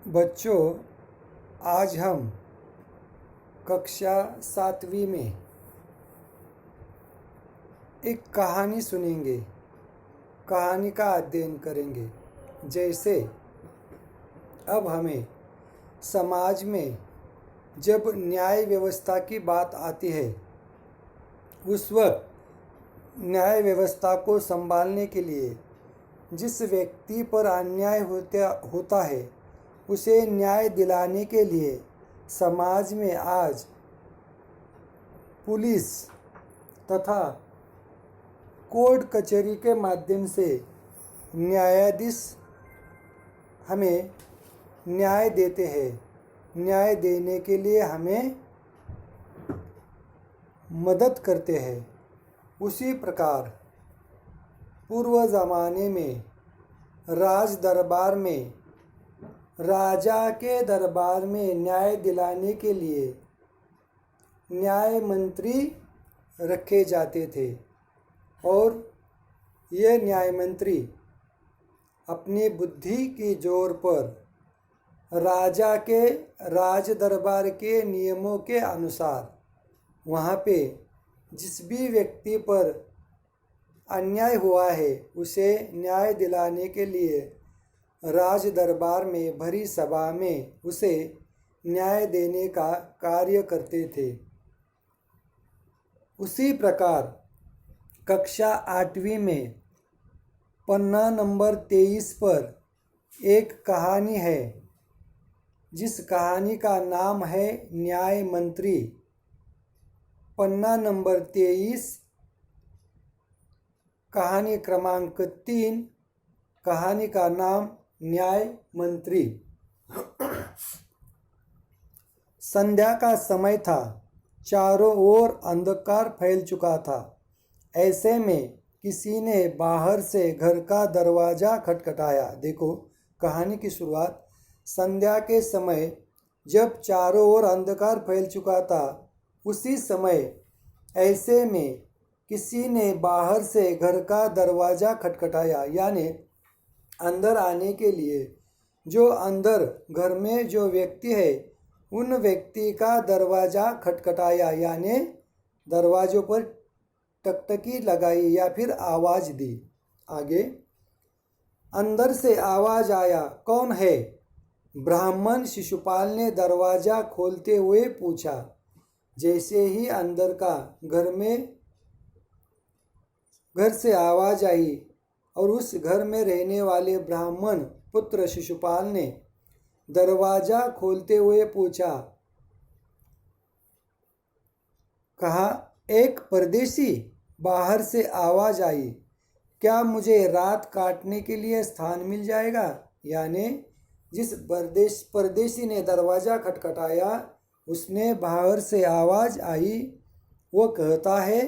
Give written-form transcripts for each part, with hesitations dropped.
बच्चों, आज हम कक्षा 7वीं में एक कहानी सुनेंगे। कहानी का अध्ययन करेंगे। जैसे अब हमें समाज में जब न्याय व्यवस्था की बात आती है, उस वक्त न्याय व्यवस्था को संभालने के लिए जिस व्यक्ति पर अन्याय होता है उसे न्याय दिलाने के लिए समाज में आज पुलिस तथा कोर्ट कचहरी के माध्यम से न्यायाधीश हमें न्याय देते हैं। न्याय देने के लिए हमें मदद करते हैं। उसी प्रकार पूर्व ज़माने में राज दरबार में राजा के दरबार में न्याय दिलाने के लिए न्याय मंत्री रखे जाते थे और ये न्याय मंत्री अपनी बुद्धि की जोर पर राजा के राज दरबार के नियमों के अनुसार वहाँ पे जिस भी व्यक्ति पर अन्याय हुआ है उसे न्याय दिलाने के लिए राज दरबार में भरी सभा में उसे न्याय देने का कार्य करते थे। उसी प्रकार कक्षा 8वीं में पन्ना नंबर 23 पर एक कहानी है, जिस कहानी का नाम है न्याय मंत्री। पन्ना नंबर 23, कहानी क्रमांक 3, कहानी का नाम न्याय मंत्री। संध्या का समय था, चारों ओर अंधकार फैल चुका था। ऐसे में किसी ने बाहर से घर का दरवाज़ा खटखटाया। देखो कहानी की शुरुआत, संध्या के समय जब चारों ओर अंधकार फैल चुका था, उसी समय ऐसे में किसी ने बाहर से घर का दरवाज़ा खटखटाया, यानी अंदर आने के लिए जो अंदर घर में जो व्यक्ति है उन व्यक्ति का दरवाज़ा खटखटाया, यानी दरवाज़ों पर टकटकी लगाई या फिर आवाज़ दी। आगे अंदर से आवाज़ आया, कौन है? ब्राह्मण शिशुपाल ने दरवाज़ा खोलते हुए पूछा। जैसे ही अंदर का घर से आवाज़ आई और उस घर में रहने वाले ब्राह्मण पुत्र शिशुपाल ने दरवाज़ा खोलते हुए पूछा, कहा, एक परदेसी? बाहर से आवाज़ आई, क्या मुझे रात काटने के लिए स्थान मिल जाएगा? यानी जिस परदेसी ने दरवाज़ा खटखटाया उसने बाहर से आवाज़ आई, वो कहता है,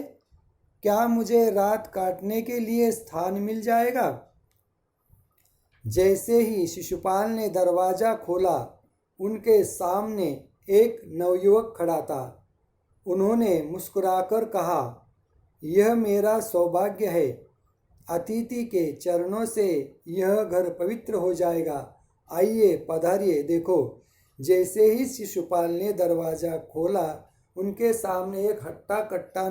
क्या मुझे रात काटने के लिए स्थान मिल जाएगा? जैसे ही शिशुपाल ने दरवाज़ा खोला, उनके सामने एक नवयुवक खड़ा था। उन्होंने मुस्कुराकर कहा, यह मेरा सौभाग्य है। अतिथि के चरणों से यह घर पवित्र हो जाएगा। आइए, पधारिए। देखो, जैसे ही शिशुपाल ने दरवाज़ा खोला, उनके सामने एक हट्टा कट्टा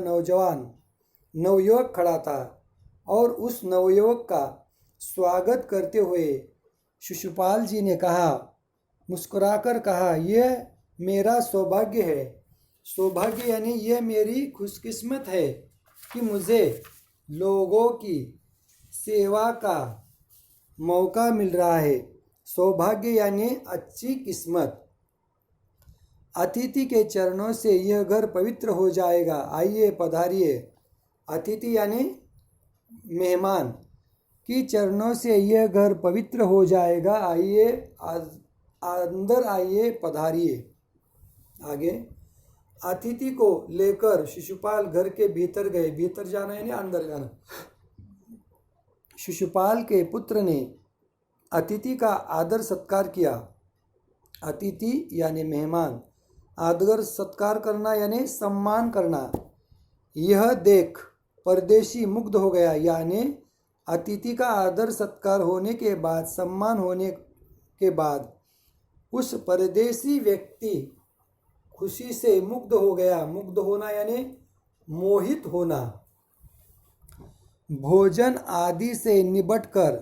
नवयुवक खड़ा था और उस नवयुवक का स्वागत करते हुए शिशुपाल जी ने कहा, मुस्कुराकर कहा, यह मेरा सौभाग्य है। सौभाग्य यानी यह मेरी खुशकिस्मत है कि मुझे लोगों की सेवा का मौका मिल रहा है। सौभाग्य यानी अच्छी किस्मत। अतिथि के चरणों से यह घर पवित्र हो जाएगा। आइए, पधारिए। अतिथि यानी मेहमान की चरणों से यह घर पवित्र हो जाएगा। आइए, अंदर आइए, पधारिए। आगे अतिथि को लेकर शिशुपाल घर के भीतर गए। भीतर जाना यानी अंदर जाना। शिशुपाल के पुत्र ने अतिथि का आदर सत्कार किया। अतिथि यानी मेहमान, आदर सत्कार करना यानी सम्मान करना। यह देख परदेशी मुग्ध हो गया, यानी अतिथि का आदर सत्कार होने के बाद, सम्मान होने के बाद उस परदेसी व्यक्ति खुशी से मुग्ध हो गया। मुग्ध होना यानी मोहित होना। भोजन आदि से निबटकर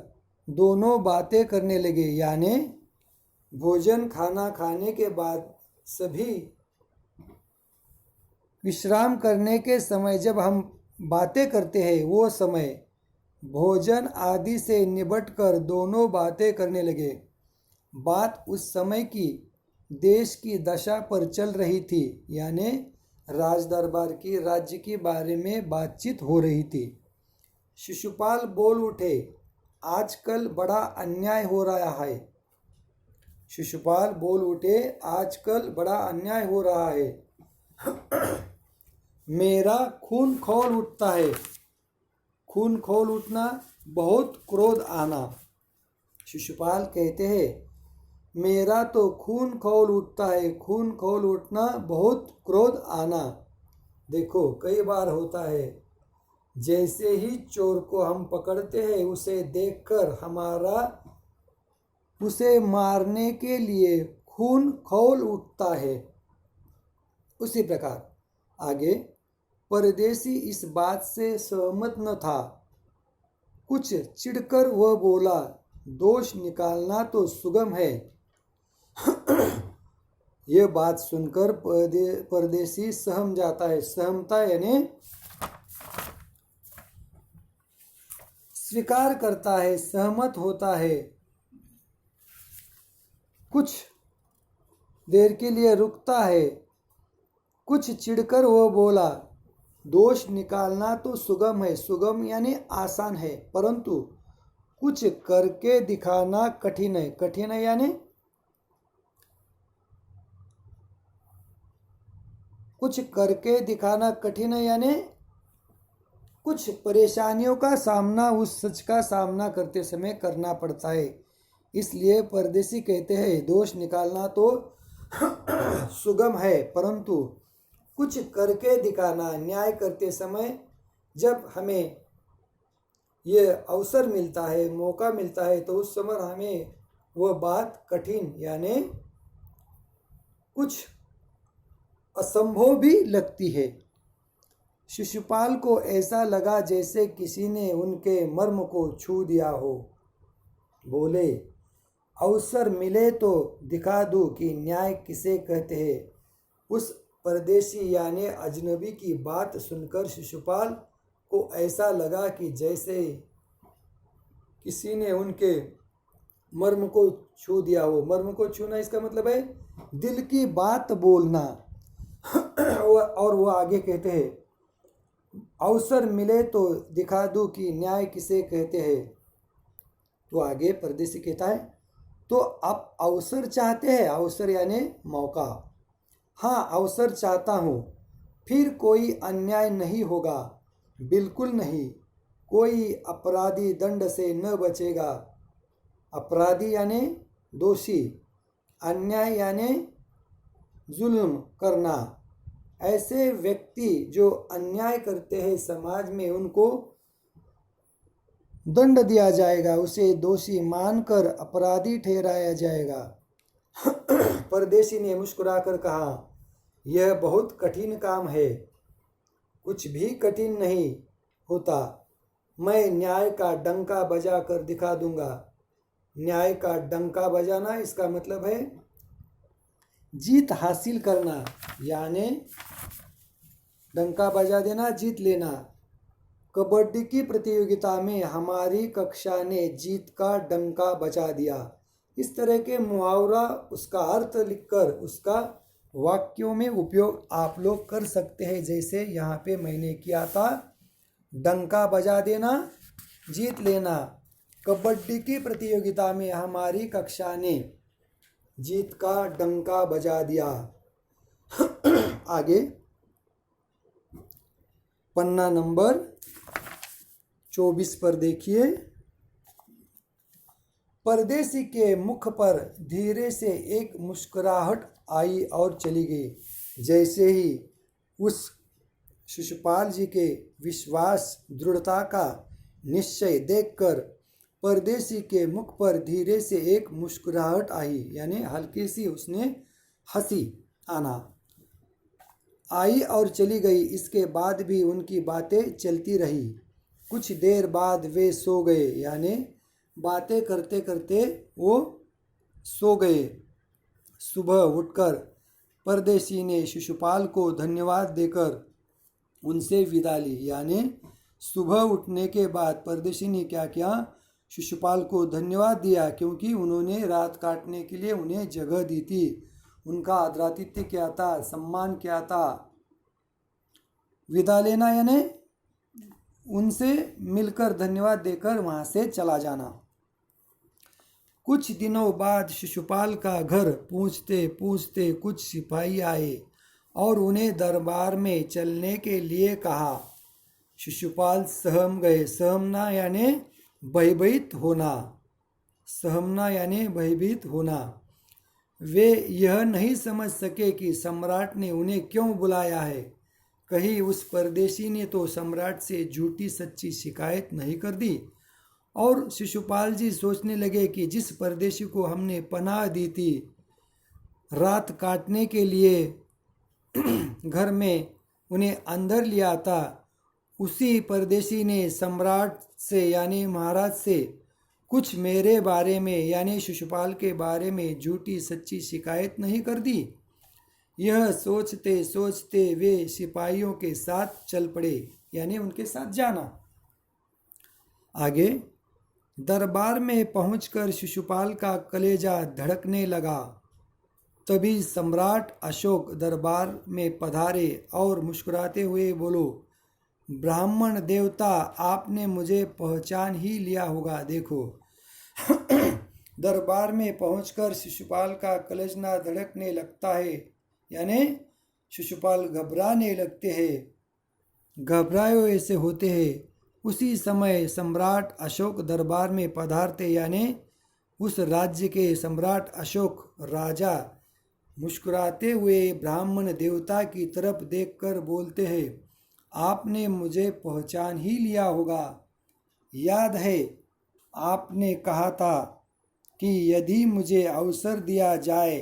दोनों बातें करने लगे, यानी भोजन खाना खाने के बाद सभी विश्राम करने के समय जब हम बातें करते हैं, वो समय भोजन आदि से निबटकर दोनों बातें करने लगे। बात उस समय की देश की दशा पर चल रही थी, यानी राज दरबार की राज्य के बारे में बातचीत हो रही थी। शिशुपाल बोल उठे, आजकल बड़ा अन्याय हो रहा है। शिशुपाल बोल उठे, आजकल बड़ा अन्याय हो रहा है। मेरा खून खौल उठता है। खून खौल उठना, बहुत क्रोध आना। शिशुपाल कहते हैं, मेरा तो खून खौल उठता है। खून खौल उठना, बहुत क्रोध आना। देखो कई बार होता है, जैसे ही चोर को हम पकड़ते हैं, उसे देखकर हमारा उसे मारने के लिए खून खौल उठता है। उसी प्रकार आगे, परदेसी इस बात से सहमत न था। कुछ चिढ़कर वह बोला, दोष निकालना तो सुगम है। यह बात सुनकर परदेसी सहम जाता है। सहमता यानी स्वीकार करता है, सहमत होता है। कुछ देर के लिए रुकता है। कुछ चिढ़कर वो बोला, दोष निकालना तो सुगम है। सुगम यानी आसान है, परंतु कुछ करके दिखाना कठिन है। कठिन है यानी कुछ करके दिखाना कठिन है, यानी कुछ परेशानियों का सामना उस सच का सामना करते समय करना पड़ता है। इसलिए परदेसी कहते हैं, दोष निकालना तो सुगम है, परंतु कुछ करके दिखाना, न्याय करते समय जब हमें ये अवसर मिलता है, मौका मिलता है, तो उस समय हमें वह बात कठिन यानी कुछ असंभव भी लगती है। शिशुपाल को ऐसा लगा जैसे किसी ने उनके मर्म को छू दिया हो। बोले, अवसर मिले तो दिखा दूं कि न्याय किसे कहते हैं। उस परदेसी यानी अजनबी की बात सुनकर शिशुपाल को ऐसा लगा कि जैसे किसी ने उनके मर्म को छू दिया हो। मर्म को छूना इसका मतलब है दिल की बात बोलना। और वो आगे कहते हैं, अवसर मिले तो दिखा दूं कि न्याय किसे कहते हैं। तो आगे परदेसी कहता है, तो आप अवसर चाहते हैं। अवसर यानी मौका। हाँ, अवसर चाहता हूँ। फिर कोई अन्याय नहीं होगा, बिल्कुल नहीं। कोई अपराधी दंड से न बचेगा। अपराधी यानी दोषी, अन्याय यानी जुल्म करना। ऐसे व्यक्ति जो अन्याय करते हैं समाज में, उनको दंड दिया जाएगा, उसे दोषी मानकर अपराधी ठहराया जाएगा। परदेसी ने मुस्कुराकर कहा, यह बहुत कठिन काम है। कुछ भी कठिन नहीं होता। मैं न्याय का डंका बजा कर दिखा दूंगा। न्याय का डंका बजाना इसका मतलब है जीत हासिल करना, यानी डंका बजा देना, जीत लेना। कबड्डी की प्रतियोगिता में हमारी कक्षा ने जीत का डंका बजा दिया। इस तरह के मुहावरा, उसका अर्थ लिखकर उसका वाक्यों में उपयोग आप लोग कर सकते हैं। जैसे यहाँ पे मैंने किया था, डंका बजा देना, जीत लेना। कबड्डी की प्रतियोगिता में हमारी कक्षा ने जीत का डंका बजा दिया। आगे पन्ना नंबर 24 पर देखिए। परदेसी के मुख पर धीरे से एक मुस्कुराहट आई और चली गई। जैसे ही उस शिशुपाल जी के विश्वास, दृढ़ता का निश्चय देखकर परदेशी के मुख पर धीरे से एक मुस्कुराहट आई, यानी हल्की सी उसने हंसी आना आई और चली गई। इसके बाद भी उनकी बातें चलती रही। कुछ देर बाद वे सो गए, यानी बातें करते करते वो सो गए। सुबह उठकर परदेशी ने शिशुपाल को धन्यवाद देकर उनसे विदा ली, यानी सुबह उठने के बाद परदेशी ने क्या किया, शिशुपाल को धन्यवाद दिया, क्योंकि उन्होंने रात काटने के लिए उन्हें जगह दी थी, उनका आदरातिथ्य किया था, सम्मान किया था। विदा लेना यानी उनसे मिलकर धन्यवाद देकर वहाँ से चला जाना। कुछ दिनों बाद शिशुपाल का घर पूछते पूछते कुछ सिपाही आए और उन्हें दरबार में चलने के लिए कहा। शिशुपाल सहम गए। सहमना यानी भयभीत होना। सहमना यानी भयभीत होना। वे यह नहीं समझ सके कि सम्राट ने उन्हें क्यों बुलाया है। कहीं उस परदेशी ने तो सम्राट से झूठी सच्ची शिकायत नहीं कर दी। और शिशुपाल जी सोचने लगे कि जिस परदेशी को हमने पनाह दी थी रात काटने के लिए घर में उन्हें अंदर लिया था, उसी परदेशी ने सम्राट से यानी महाराज से कुछ मेरे बारे में यानी शिशुपाल के बारे में झूठी सच्ची शिकायत नहीं कर दी। यह सोचते सोचते वे सिपाहियों के साथ चल पड़े, यानी उनके साथ जाना। आगे दरबार में पहुंचकर शिशुपाल का कलेजा धड़कने लगा। तभी सम्राट अशोक दरबार में पधारे और मुस्कुराते हुए बोलो, ब्राह्मण देवता, आपने मुझे पहचान ही लिया होगा। देखो दरबार में पहुंचकर शिशुपाल का कलेजा धड़कने लगता है, यानी शिशुपाल घबराने लगते हैं, घबराए हुए ऐसे होते हैं। उसी समय सम्राट अशोक दरबार में पधारते, यानी उस राज्य के सम्राट अशोक राजा मुस्कुराते हुए ब्राह्मण देवता की तरफ देखकर बोलते हैं, आपने मुझे पहचान ही लिया होगा। याद है आपने कहा था कि यदि मुझे अवसर दिया जाए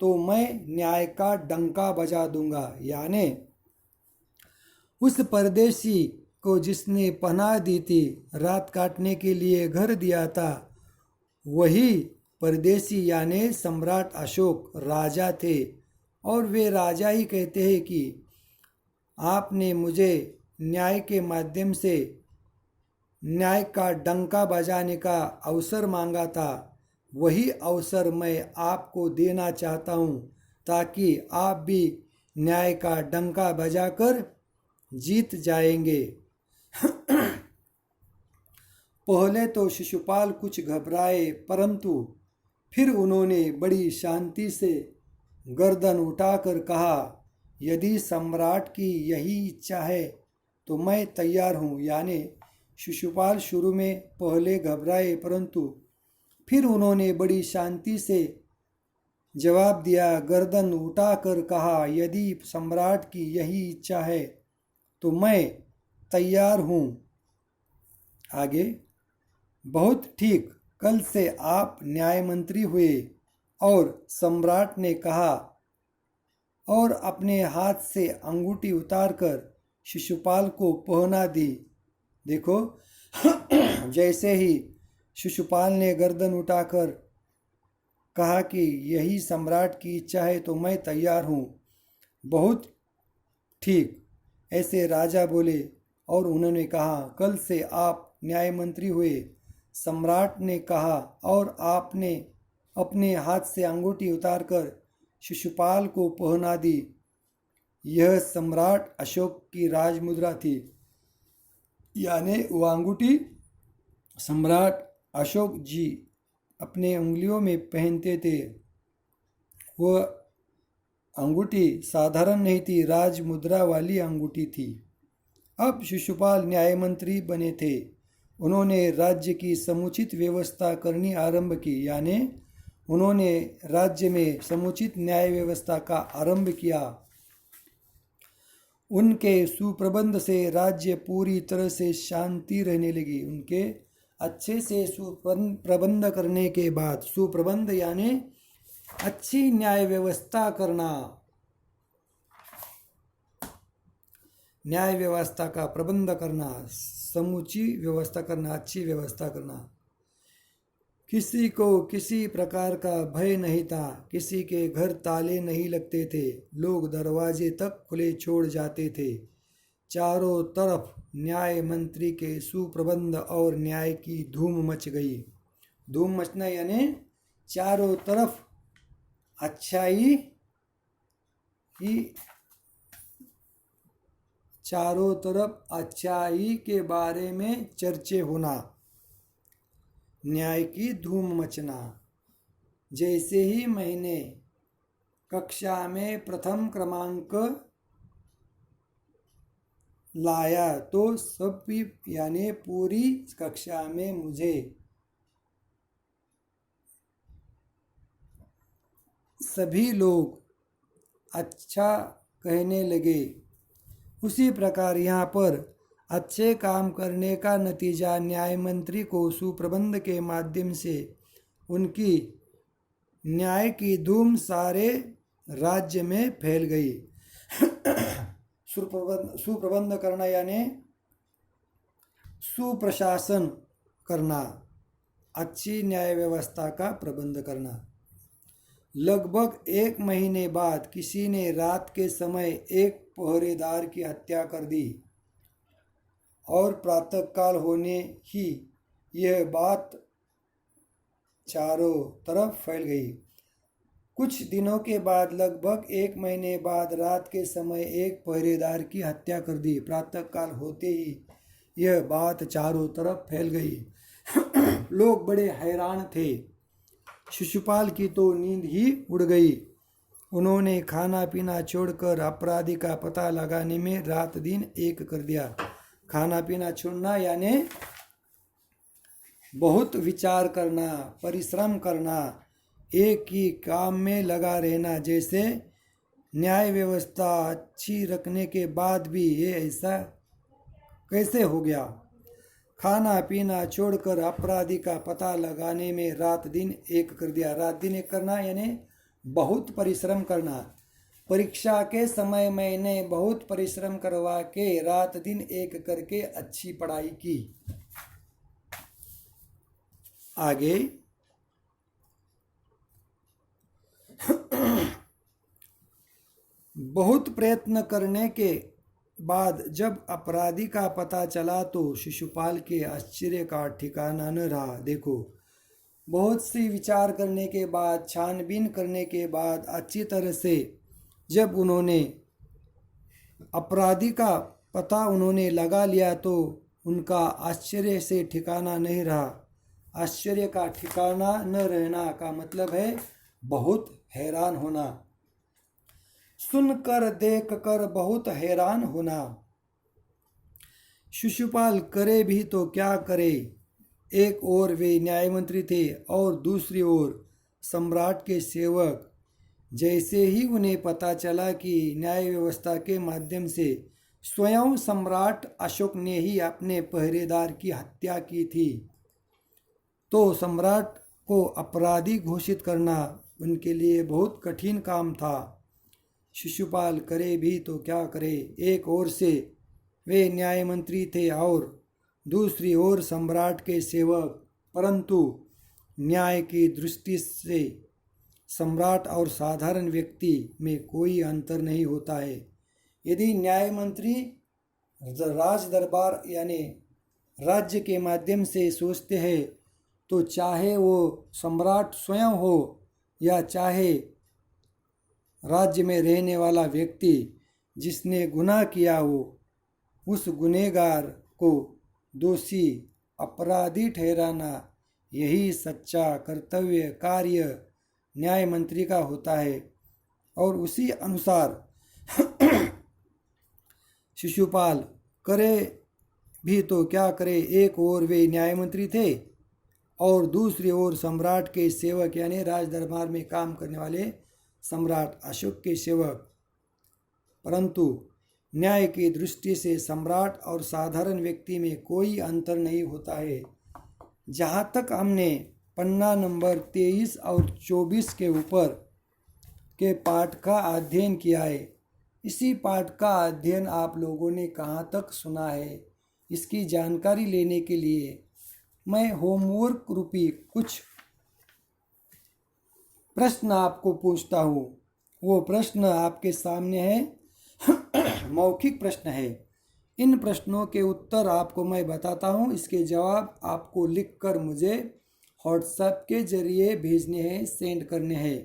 तो मैं न्याय का डंका बजा दूंगा। यानी उस परदेशी को जिसने पनाह दी थी, रात काटने के लिए घर दिया था, वही परदेशी यानी सम्राट अशोक राजा थे। और वे राजा ही कहते हैं कि आपने मुझे न्याय के माध्यम से न्याय का डंका बजाने का अवसर मांगा था। वही अवसर मैं आपको देना चाहता हूँ, ताकि आप भी न्याय का डंका बजाकर जीत जाएंगे। पहले तो शिशुपाल कुछ घबराए, परंतु फिर उन्होंने बड़ी शांति से गर्दन उठाकर कहा, यदि सम्राट की यही इच्छा है तो मैं तैयार हूँ। यानी शिशुपाल शुरू में पहले घबराए, परंतु फिर उन्होंने बड़ी शांति से जवाब दिया, गर्दन उठाकर कहा, यदि सम्राट की यही इच्छा है तो मैं तैयार हूँ। आगे, बहुत ठीक, कल से आप न्याय मंत्री हुए। और सम्राट ने कहा और अपने हाथ से अंगूठी उतारकर शिशुपाल को पहना दी। देखो जैसे ही शिशुपाल ने गर्दन उठाकर कहा कि यही सम्राट की इच्छा है तो मैं तैयार हूँ, बहुत ठीक, ऐसे राजा बोले। और उन्होंने कहा, कल से आप न्याय मंत्री हुए। सम्राट ने कहा और आपने अपने हाथ से अंगूठी उतारकर शिशुपाल को पहना दी। यह सम्राट अशोक की राजमुद्रा थी, यानी वो अंगूठी सम्राट अशोक जी अपने उंगलियों में पहनते थे। वह अंगूठी साधारण नहीं थी, राजमुद्रा वाली अंगूठी थी। अब शिशुपाल न्याय मंत्री बने थे। उन्होंने राज्य की समुचित व्यवस्था करनी आरंभ की, यानी उन्होंने राज्य में समुचित न्याय व्यवस्था का आरंभ किया। उनके सुप्रबंध से राज्य पूरी तरह से शांति रहने लगी। उनके अच्छे से सुप्रबंध करने के बाद, सुप्रबंध यानी अच्छी न्याय व्यवस्था करना, न्याय व्यवस्था का प्रबंध करना, समूची व्यवस्था करना, अच्छी व्यवस्था करना। किसी को किसी प्रकार का भय नहीं था, किसी के घर ताले नहीं लगते थे, लोग दरवाजे तक खुले छोड़ जाते थे। चारों तरफ न्याय मंत्री के सुप्रबंध और न्याय की धूम मच गई। धूम मचना यानी चारों तरफ अच्छाई ही, चारों तरफ अच्छाई के बारे में चर्चे होना, न्याय की धूम मचना। जैसे ही मैंने कक्षा में प्रथम क्रमांक लाया तो सभी यानी पूरी कक्षा में मुझे सभी लोग अच्छा कहने लगे। उसी प्रकार यहाँ पर अच्छे काम करने का नतीजा न्याय मंत्री को सुप्रबंध के माध्यम से उनकी न्याय की धूम सारे राज्य में फैल गई। सुप्रबंध करना यानी सुप्रशासन करना, अच्छी न्याय व्यवस्था का प्रबंध करना। लगभग 1 महीने बाद किसी ने रात के समय एक पहरेदार की हत्या कर दी और प्रातःकाल होने ही यह बात चारों तरफ फैल गई। कुछ दिनों के बाद, लगभग 1 महीने बाद, रात के समय एक पहरेदार की हत्या कर दी। प्रातःकाल होते ही यह बात चारों तरफ फैल गई। लोग बड़े हैरान थे। शिशुपाल की तो नींद ही उड़ गई। उन्होंने खाना पीना छोड़कर अपराधी का पता लगाने में रात दिन एक कर दिया। खाना पीना छोड़ना यानी बहुत विचार करना, परिश्रम करना, एक ही काम में लगा रहना। जैसे न्याय व्यवस्था अच्छी रखने के बाद भी ये ऐसा कैसे हो गया। खाना पीना छोड़कर अपराधी का पता लगाने में रात दिन एक कर दिया। रात दिन एक करना यानी बहुत परिश्रम करना। परीक्षा के समय मैंने बहुत परिश्रम करवा के रात दिन एक करके अच्छी पढ़ाई की। आगे बहुत प्रयत्न करने के बाद जब अपराधी का पता चला तो शिशुपाल के आश्चर्य का ठिकाना न रहा। देखो, बहुत सी विचार करने के बाद, छानबीन करने के बाद, अच्छी तरह से जब उन्होंने अपराधी का पता उन्होंने लगा लिया तो उनका आश्चर्य से ठिकाना नहीं रहा। आश्चर्य का ठिकाना न रहना का मतलब है बहुत हैरान होना, सुनकर देखकर बहुत हैरान होना। शिशुपाल करे भी तो क्या करे। एक ओर वे न्याय मंत्री थे और दूसरी ओर सम्राट के सेवक। जैसे ही उन्हें पता चला कि न्याय व्यवस्था के माध्यम से स्वयं सम्राट अशोक ने ही अपने पहरेदार की हत्या की थी, तो सम्राट को अपराधी घोषित करना उनके लिए बहुत कठिन काम था। शिशुपाल करे भी तो क्या करे। एक ओर से वे न्याय मंत्री थे और दूसरी ओर सम्राट के सेवक, परंतु न्याय की दृष्टि से सम्राट और साधारण व्यक्ति में कोई अंतर नहीं होता है। यदि न्याय मंत्री राज दरबार यानी राज्य के माध्यम से सोचते हैं तो चाहे वो सम्राट स्वयं हो या चाहे राज्य में रहने वाला व्यक्ति जिसने गुनाह किया हो, उस गुनहगार को दोषी अपराधी ठहराना यही सच्चा कर्तव्य कार्य न्याय मंत्री का होता है। और उसी अनुसार शिशुपाल करे भी तो क्या करे। एक ओर वे न्याय मंत्री थे और दूसरी ओर सम्राट के सेवक यानी राज दरबार में काम करने वाले सम्राट अशोक के सेवक। परंतु न्याय की दृष्टि से सम्राट और साधारण व्यक्ति में कोई अंतर नहीं होता है। जहाँ तक हमने पन्ना नंबर 23 और 24 के ऊपर के पाठ का अध्ययन किया है, इसी पाठ का अध्ययन आप लोगों ने कहाँ तक सुना है, इसकी जानकारी लेने के लिए मैं होमवर्क रूपी कुछ प्रश्न आपको पूछता हूँ। वो प्रश्न आपके सामने है। मौखिक प्रश्न है। इन प्रश्नों के उत्तर आपको मैं बताता हूँ, इसके जवाब आपको लिखकर मुझे व्हाट्सएप के जरिए भेजने हैं, सेंड करने हैं।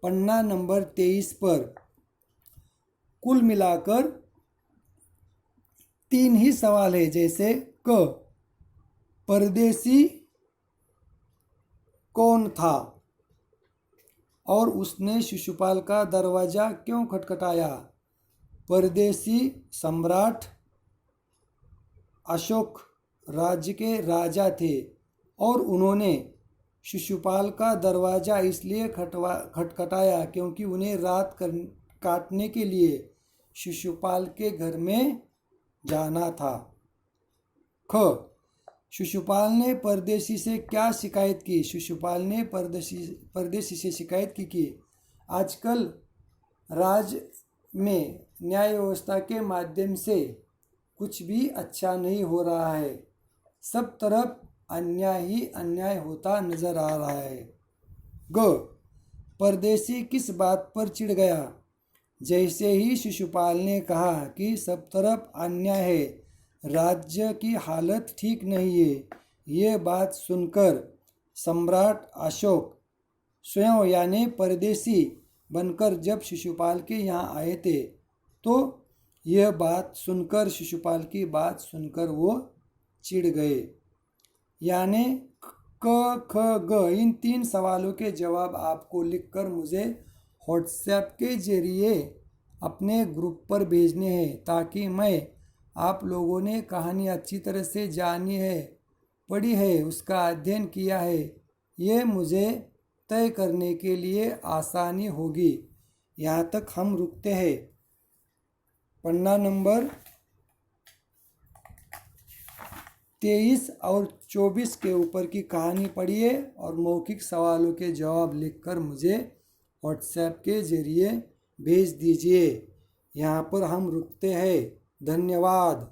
पन्ना नंबर 23 पर कुल मिलाकर 3 ही सवाल है, जैसे क परदेसी कौन था और उसने शिशुपाल का दरवाजा क्यों खटखटाया। परदेसी सम्राट अशोक राज्य के राजा थे और उन्होंने शिशुपाल का दरवाजा इसलिए खटखटाया क्योंकि उन्हें रात काटने के लिए शिशुपाल के घर में जाना था। ख शिशुपाल ने परदेसी से क्या शिकायत की। शिशुपाल ने परदेसी से शिकायत की कि आजकल राज्य में न्याय व्यवस्था के माध्यम से कुछ भी अच्छा नहीं हो रहा है, सब तरफ अन्याय ही अन्याय होता नजर आ रहा है। ग परदेसी किस बात पर चिढ़ गया। जैसे ही शिशुपाल ने कहा कि सब तरफ अन्याय है, राज्य की हालत ठीक नहीं है, ये बात सुनकर सम्राट अशोक स्वयं यानी परदेसी बनकर जब शिशुपाल के यहाँ आए थे, तो यह बात सुनकर शिशुपाल की बात सुनकर वो चिढ़ गए। यानी क ख ग इन 3 सवालों के जवाब आपको लिखकर मुझे व्हाट्सएप के जरिए अपने ग्रुप पर भेजने हैं, ताकि मैं आप लोगों ने कहानी अच्छी तरह से जानी है, पढ़ी है, उसका अध्ययन किया है, ये मुझे तय करने के लिए आसानी होगी। यहाँ तक हम रुकते हैं। पन्ना नंबर 23 और 24 के ऊपर की कहानी पढ़िए और मौखिक सवालों के जवाब लिखकर मुझे व्हाट्सएप के जरिए भेज दीजिए। यहाँ पर हम रुकते हैं। धन्यवाद।